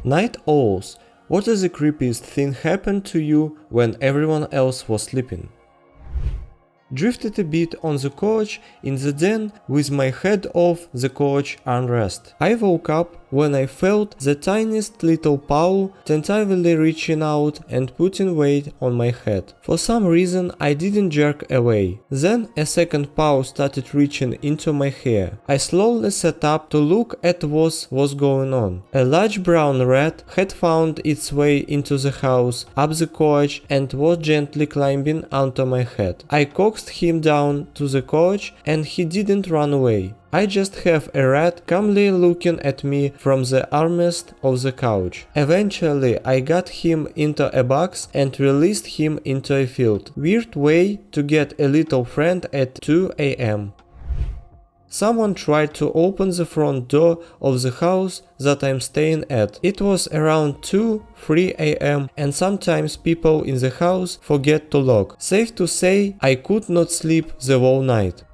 Night owls, what is the creepiest thing happened to you when everyone else was sleeping? Drifted a bit on the couch in the den with my head off the couch armrest. I woke up when I felt the tiniest little paw tentatively reaching out and putting weight on my head. For some reason I didn't jerk away. Then a second paw started reaching into my hair. I slowly sat up to look at what was going on. A large brown rat had found its way into the house, up the couch, and was gently climbing onto my head. I coaxed him down to the couch and he didn't run away. I just have a rat calmly looking at me from the armrest of the couch. Eventually I got him into a box and released him into a field. Weird way to get a little friend at 2 a.m. Someone tried to open the front door of the house that I'm staying at. It was around 2-3 a.m. and sometimes people in the house forget to lock. Safe to say, I could not sleep the whole night.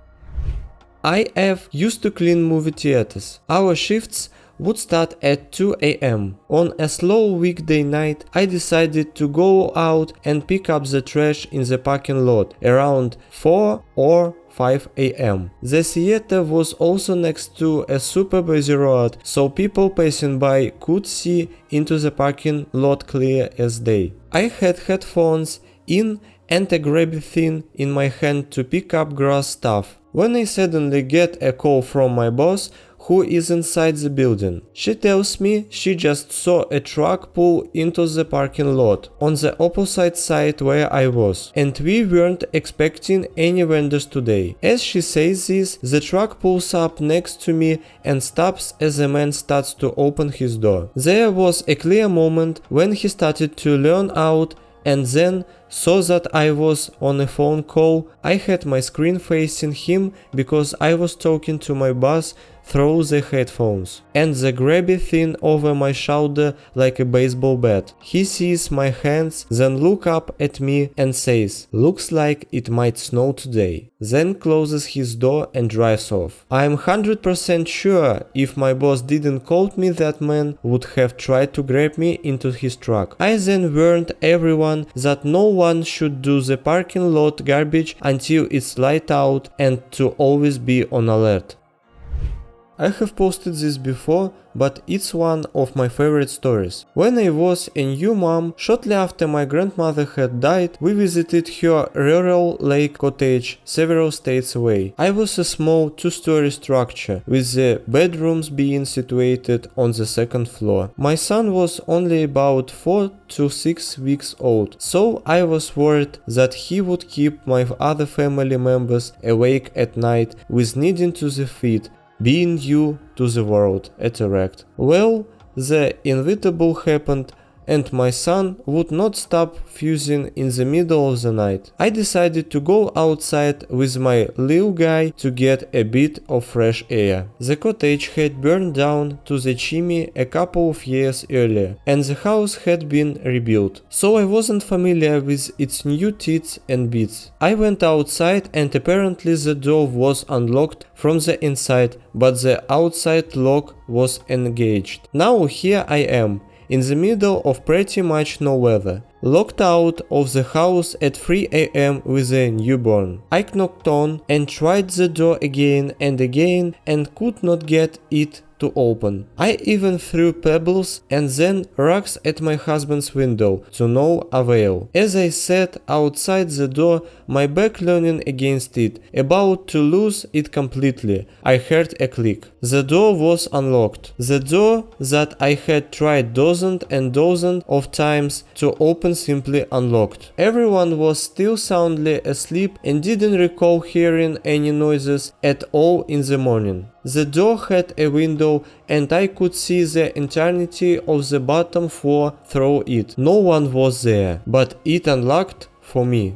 I used to clean movie theaters. Our shifts would start at 2 a.m. On a slow weekday night, I decided to go out and pick up the trash in the parking lot around 4 or 5 a.m. The theater was also next to a super busy road, so people passing by could see into the parking lot clear as day. I had headphones in and a grabby thing in my hand to pick up grass stuff, when I suddenly get a call from my boss, who is inside the building. She tells me she just saw a truck pull into the parking lot on the opposite side where I was, and we weren't expecting any vendors today. As she says this, the truck pulls up next to me and stops as the man starts to open his door. There was a clear moment when he started to lean out and then saw that I was on a phone call. I had my screen facing him because I was talking to my boss through the headphones, and the grabby thing over my shoulder like a baseball bat. He sees my hands, then look up at me and says, "Looks like it might snow today." Then closes his door and drives off. I'm 100% sure if my boss didn't call me, that man would have tried to grab me into his truck. I then warned everyone that no one should do the parking lot garbage until it's light out and to always be on alert. I have posted this before, but it's one of my favorite stories. When I was a new mom, shortly after my grandmother had died, we visited her rural lake cottage several states away. I was a small 2-story structure, with the bedrooms being situated on the second floor. My son was only about 4 to 6 weeks old, so I was worried that he would keep my other family members awake at night with needing to the feet, being new to the world at a wreck. Well, the inevitable happened, and my son would not stop fusing in the middle of the night. I decided to go outside with my little guy to get a bit of fresh air. The cottage had burned down to the chimney a couple of years earlier, and the house had been rebuilt, so I wasn't familiar with its new teeth and bits. I went outside and apparently the door was unlocked from the inside, but the outside lock was engaged. Now here I am, in the middle of pretty much no weather, locked out of the house at 3 a.m. with a newborn. I knocked on and tried the door again and again and could not get it to open. I even threw pebbles and then rocks at my husband's window, to no avail. As I sat outside the door, my back leaning against it, about to lose it completely, I heard a click. The door was unlocked. The door that I had tried dozens and dozens of times to open simply unlocked. Everyone was still soundly asleep and didn't recall hearing any noises at all in the morning. The door had a window and I could see the entirety of the bottom floor through it. No one was there, but it unlocked for me.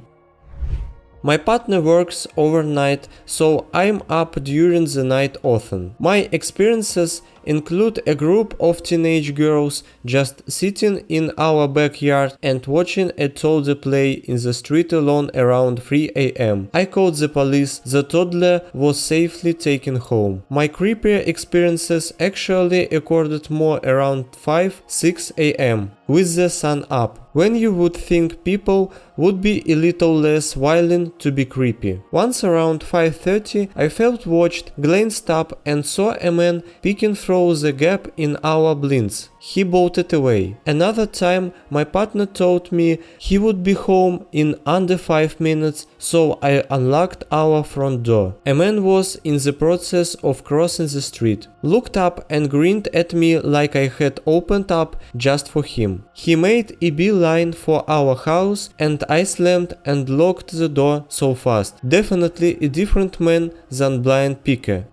My partner works overnight, so I'm up during the night often. My experiences include a group of teenage girls just sitting in our backyard and watching a toddler play in the street alone around 3 a.m. I called the police. The toddler was safely taken home. My creepier experiences actually occurred more around 5-6 a.m. with the sun up, when you would think people would be a little less violent to be creepy. Once around 5:30 I felt watched, glanced up and saw a man peeking through the gap in our blinds. He bolted away. Another time my partner told me he would be home in under 5 minutes, so I unlocked our front door. A man was in the process of crossing the street, looked up and grinned at me like I had opened up just for him. He made a beeline for our house and I slammed and locked the door so fast. Definitely a different man than blind picker.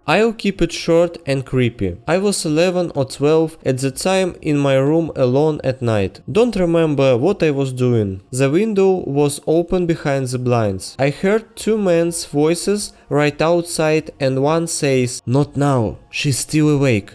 I'll keep it short and creepy. I was 11 or 12 at the time in my room alone at night. Don't remember what I was doing. The window was open behind the blinds. I heard two men's voices right outside and one says, "Not now, she's still awake."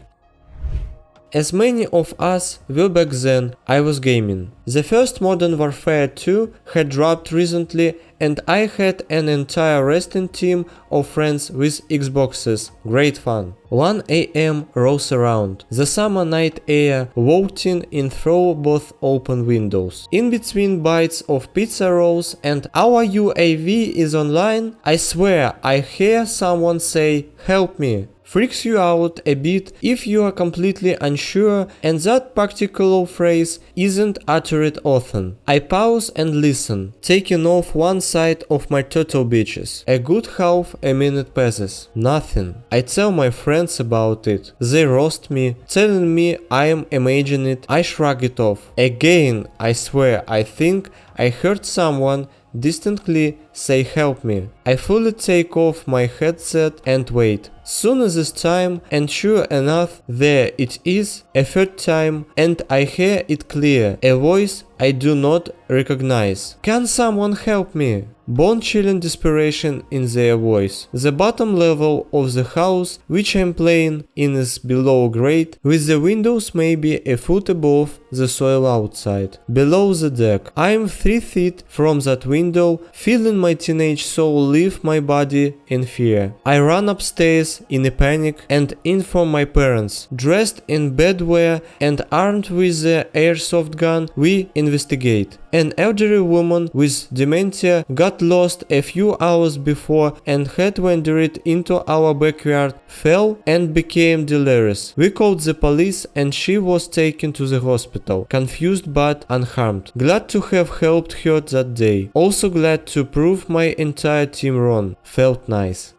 As many of us were back then, I was gaming. The first Modern Warfare 2 had dropped recently and I had an entire wrestling team of friends with Xboxes. Great fun. 1 a.m. rolls around. The summer night air walking in through both open windows. In between bites of pizza rolls and our UAV is online, I swear I hear someone say, "Help me." Freaks you out a bit if you are completely unsure and that particular phrase isn't uttered often. I pause and listen, taking off one side of my turtle bitches. A good half a minute passes. Nothing. I tell my friends about it. They roast me, telling me I am imagining it. I shrug it off. Again, I swear I think I heard someone distantly say "help me." I fully take off my headset and wait. Soon as this time, and sure enough, there it is, a third time, and I hear it clear, a voice I do not recognize. "Can someone help me?" Bone-chilling desperation in their voice. The bottom level of the house which I'm playing in is below grade, with the windows maybe a foot above the soil outside. Below the deck. I'm 3 feet from that window, feeling my teenage soul leave my body in fear. I run upstairs in a panic and in from my parents. Dressed in bedwear and armed with the airsoft gun, we investigate. An elderly woman with dementia got lost a few hours before and had wandered into our backyard, fell and became delirious. We called the police and she was taken to the hospital, confused but unharmed. Glad to have helped her that day. Also glad to prove my entire team wrong. Felt nice.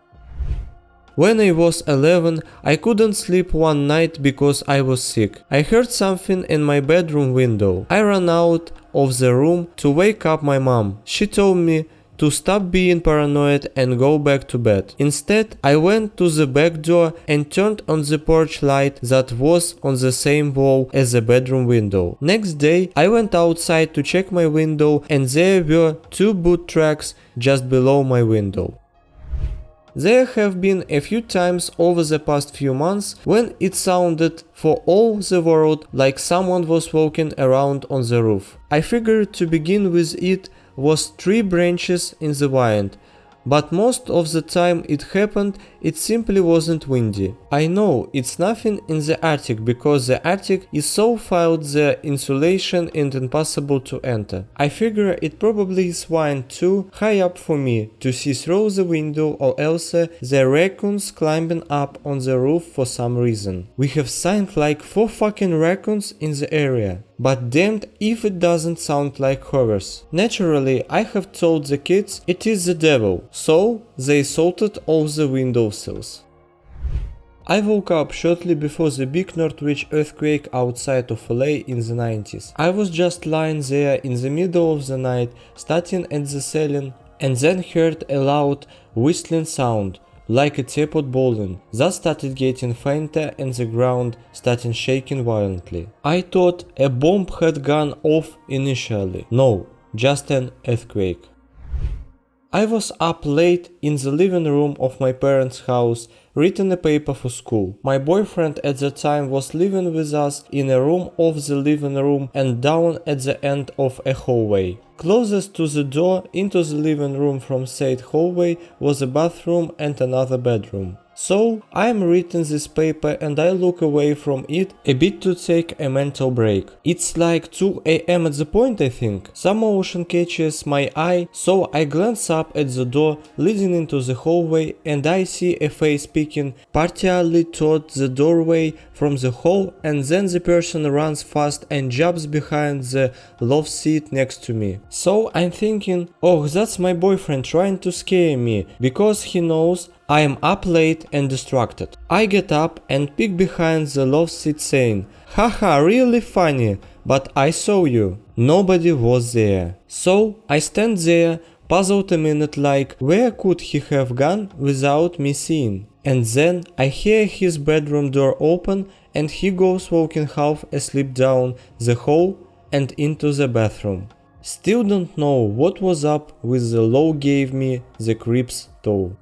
When I was 11, I couldn't sleep one night because I was sick. I heard something in my bedroom window. I ran out of the room to wake up my mom. She told me to stop being paranoid and go back to bed. Instead, I went to the back door and turned on the porch light that was on the same wall as the bedroom window. Next day, I went outside to check my window and there were 2 boot tracks just below my window. There have been a few times over the past few months when it sounded for all the world like someone was walking around on the roof. I figured to begin with it was tree branches in the wind, but most of the time it happened it simply wasn't windy. I know it's nothing in the attic because the attic is so filed the insulation is impossible to enter. I figure it probably is wind too high up for me to see through the window or else the raccoons climbing up on the roof for some reason. We have signed like 4 fucking raccoons in the area. But damned if it doesn't sound like horrors. Naturally, I have told the kids it is the devil, so they salted all the windowsills. I woke up shortly before the big Northwich earthquake outside of LA in the 90s. I was just lying there in the middle of the night, starting at the ceiling, and then heard a loud whistling sound, like a teapot bowling, that started getting fainter and the ground started shaking violently. I thought a bomb had gone off initially. No, just an earthquake. I was up late in the living room of my parents' house written a paper for school. My boyfriend at the time was living with us in a room of the living room and down at the end of a hallway. Closest to the door into the living room from said hallway was a bathroom and another bedroom. So, I am reading this paper and I look away from it a bit to take a mental break. It's like 2 AM at the point, I think. Some motion catches my eye, so I glance up at the door leading into the hallway and I see a face peeking partially toward the doorway from the hall, and then the person runs fast and jumps behind the love seat next to me. So I'm thinking, oh, that's my boyfriend trying to scare me, because he knows I am up late and distracted. I get up and peek behind the love seat saying, haha, really funny, but I saw you. Nobody was there. So I stand there, puzzled a minute like, where could he have gone without me seeing? And then I hear his bedroom door open and he goes walking half asleep down the hall and into the bathroom. Still don't know what was up with the law gave me the creeps though.